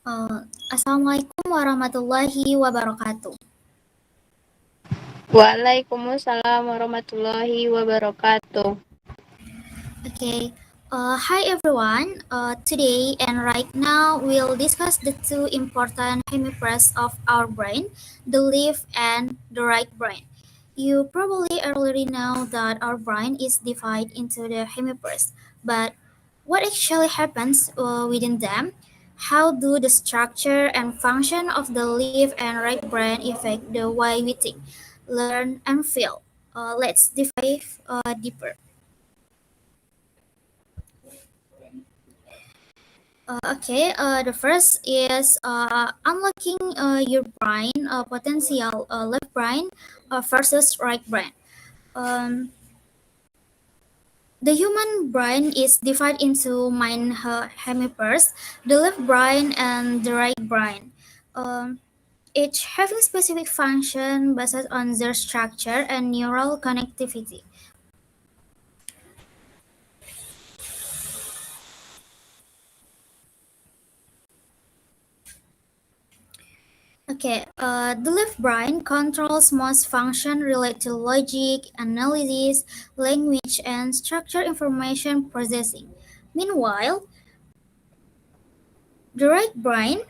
Assalamualaikum warahmatullahi wabarakatuh. Waalaikumsalam warahmatullahi wabarakatuh. Okay. Hi everyone. Today and right now we'll discuss the two important hemispheres of our brain, the left and the right brain. You probably already know that our brain is divided into the hemispheres, but what actually happens within them? How do the structure and function of the left and right brain affect the way we think, learn, and feel? Let's dive deeper. The first is unlocking your brain potential, left brain versus right brain. Um, the human brain is divided into main hemispheres, the left brain and the right brain. Um, each having specific function based on their structure and neural connectivity. The left brain controls most function related to logic, analysis, language, and structure information processing. Meanwhile, the right brain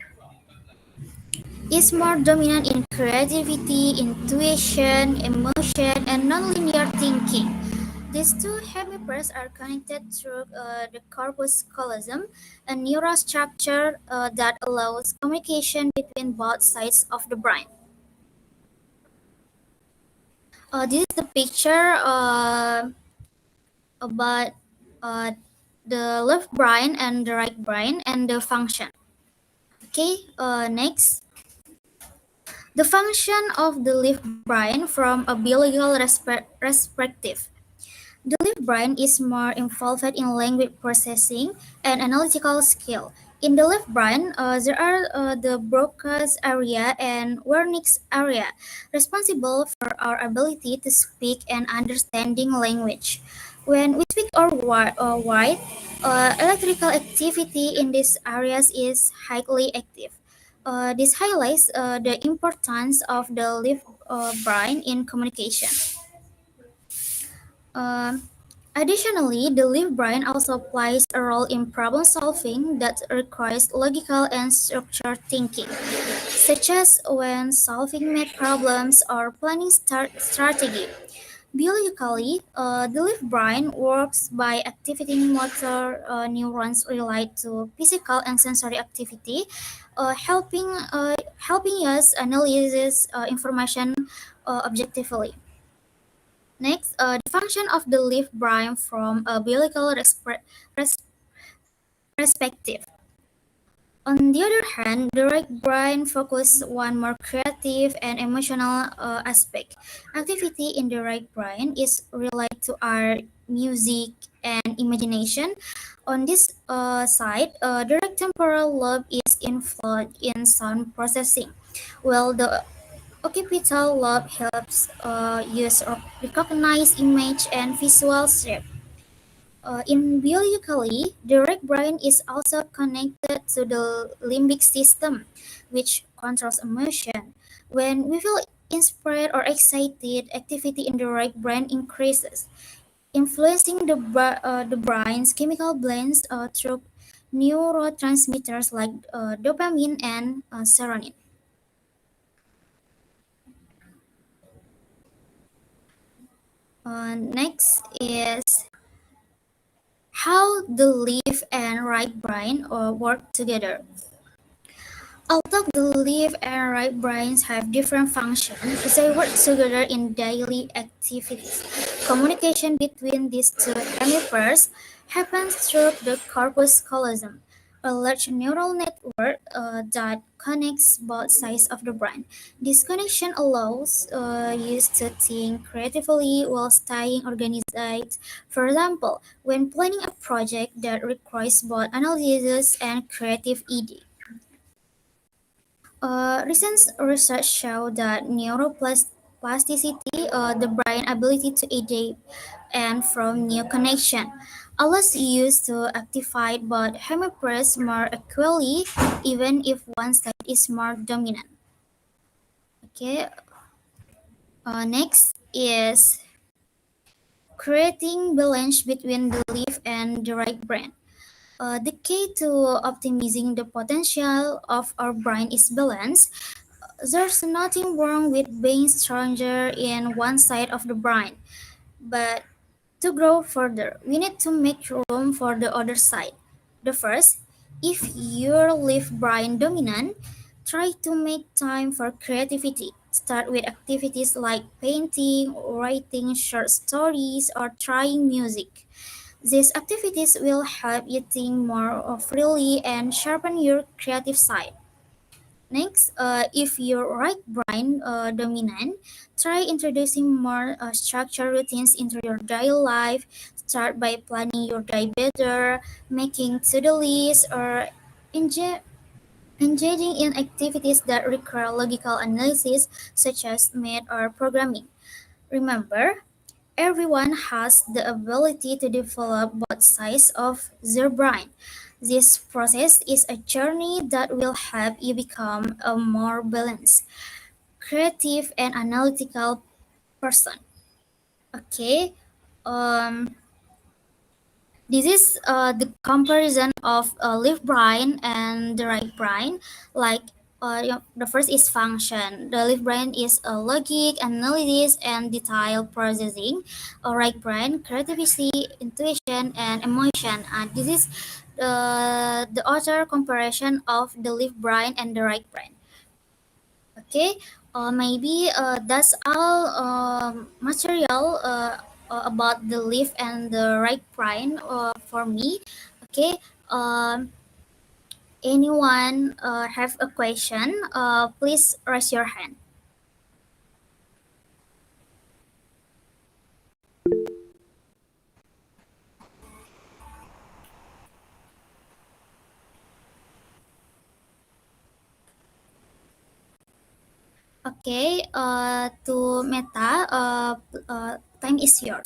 is more dominant in creativity, intuition, emotion, and nonlinear thinking. These two hemispheres are connected through the corpus callosum, a neural structure that allows communication between both sides of the brain. This is the picture about uh, the left brain and the right brain and the function. Next. The function of the left brain from a biological perspective. The left brain is more involved in language processing and analytical skill. In the left brain, there are the Broca's area and Wernicke's area, responsible for our ability to speak and understanding language. When we speak or write, electrical activity in these areas is highly active. This highlights the importance of the left brain in communication. Um, Additionally, the left brain also plays a role in problem solving that requires logical and structured thinking, such as when solving math problems or planning strategy. Biologically, the left brain works by activating motor neurons related to physical and sensory activity, helping us analyze information objectively. Next, the function of the left brain from a biological res- perspective. On the other hand, the right brain focuses on more creative and emotional aspect. Activity in the right brain is related to art, music, and imagination. On this side, the right temporal lobe is involved in sound processing, while the occipital lobe helps use or recognize image and visual shape. In biologically, the right brain is also connected to the limbic system, which controls emotion. When we feel inspired or excited, activity in the right brain increases, influencing the brain's chemical blends through neurotransmitters like dopamine and serotonin. Next is how the left and right brain work together. Although the left and right brains have different functions, they work together in daily activities. Communication between these two hemispheres happens through the corpus callosum, a large neural network that connects both sides of the brain. This connection allows you to think creatively while staying organized. For example, when planning a project that requires both analysis and creative ideas. Recent research show that neuroplasticity, the brain ability to adapt and form new connection. allows use to activate both hemispheres more equally, even if one side is more dominant. Okay, next is creating balance between the left and the right brain. The key to optimizing the potential of our brain is balance. There's nothing wrong with being stronger in one side of the brain, but to grow further, we need to make room for the other side. The first, if your left brain dominant, try to make time for creativity. Start with activities like painting, writing short stories, or trying music. These activities will help you think more freely and sharpen your creative side. Next, if your right brain dominant, try introducing more structured routines into your daily life. Start by planning your day better, making to-do lists, or enjoy, engaging in activities that require logical analysis, such as math or programming. Remember, everyone has the ability to develop both sides of their brain. This process is a journey that will help you become a more balanced, creative, and analytical person. Okay. Um, this is the comparison of left brain and the right brain. Like the first is function. The left brain is logic, analysis, and detail processing. Right brain, creativity, intuition, and emotion. This is the other comparison of the left brain and the right brain. Okay, maybe that's all material about the left and the right brain for me. Okay, anyone have a question? Please raise your hand. Okay, to Meta, time is yours.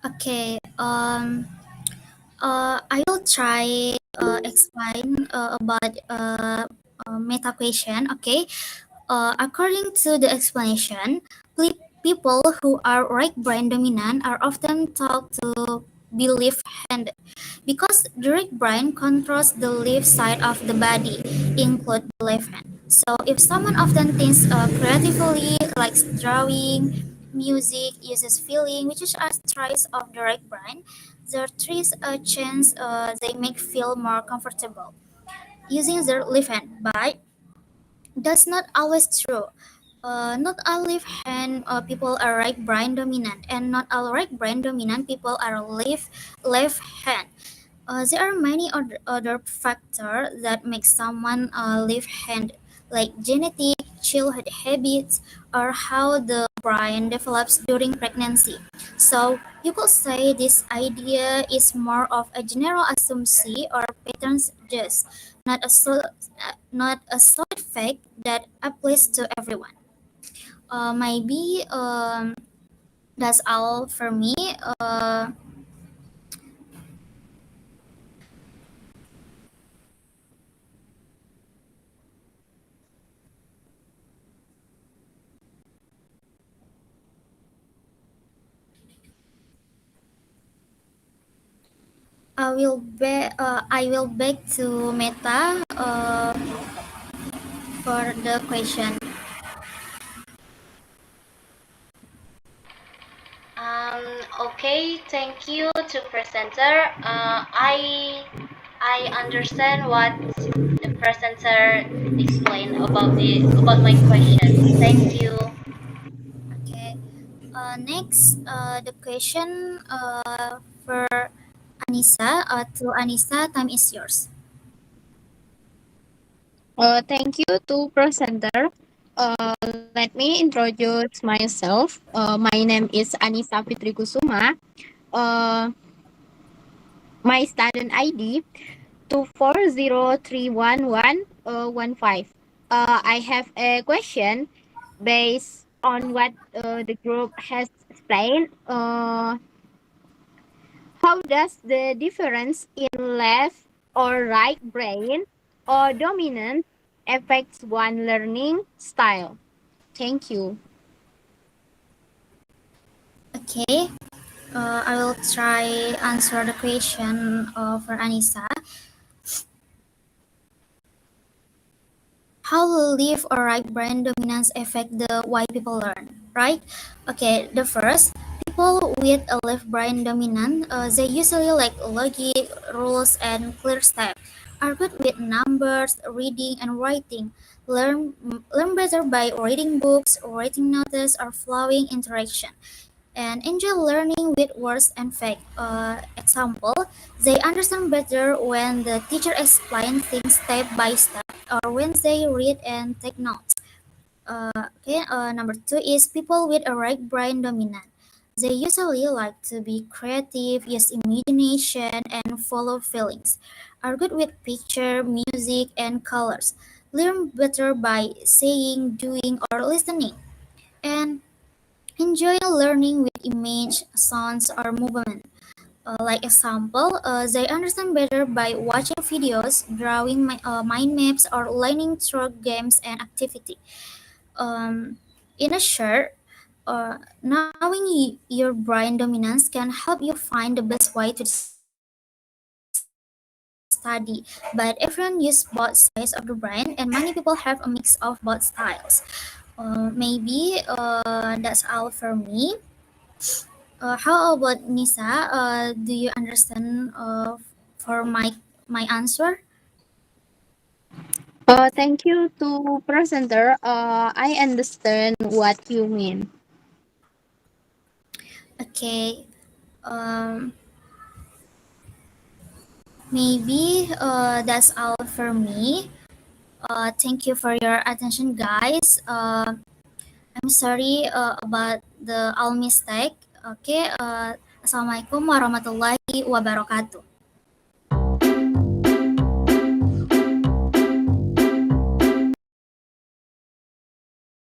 Okay, I will try explain about meta question. Okay, according to the explanation, people who are right brain dominant are often thought to be left-handed because the right brain controls the left side of the body, include the left hand. So if someone often thinks creatively, likes drawing, music, uses feeling, which is a traits of the right brain, there is a chance they make feel more comfortable using their left hand. But that's not always true. Not all left-hand people are right brain dominant, and not all right brain dominant people are left hand. There are many other factors that make someone left-handed, like genetic, childhood habits, or how the brain develops during pregnancy. So you could say this idea is more of a general assumption or patterns just not a solid fact that applies to everyone. Maybe that's all for me. I will back to Meta for the question. Okay, thank you to presenter. I I understand what the presenter explained about my question. Thank you. Okay. Next, the question for Anissa. To Anissa, time is yours. Thank you to presenter. Let me introduce myself. My name is Anissa Fitri Kusuma. Uh, my student ID 240311115. I have a question based on what the group has explained. How does the difference in left or right brain or dominant affects one learning style? Thank you. Okay. I will try answer the question for Anissa. How will left or right brain dominance affect the way people learn, right? Okay, the first, people with a left brain dominant, they usually like logic, rules, and clear steps, are good with numbers, reading, and writing, learn better by reading books, writing notes, or flowing interaction, and enjoy learning with words and facts. Example, they understand better when the teacher explains things step by step or when they read and take notes. Number two is people with a right brain dominant. They usually like to be creative, use imagination, and follow feelings. Are good with picture, music, and colors. Learn better by saying, doing, or listening. And enjoy learning with image, sounds, or movement. Like example, they understand better by watching videos, drawing mind maps, or learning through games and activity. In a short, knowing your brain dominance can help you find the best way to study. But everyone use both sides of the brain, and many people have a mix of both styles. Maybe that's all for me. How about Nisa? Do you understand for my answer? Thank you to presenter. I understand what you mean. Okay. Um, Maybe that's all for me. Thank you for your attention, guys. I'm sorry about the all mistake. Okay. Assalamualaikum warahmatullahi wabarakatuh.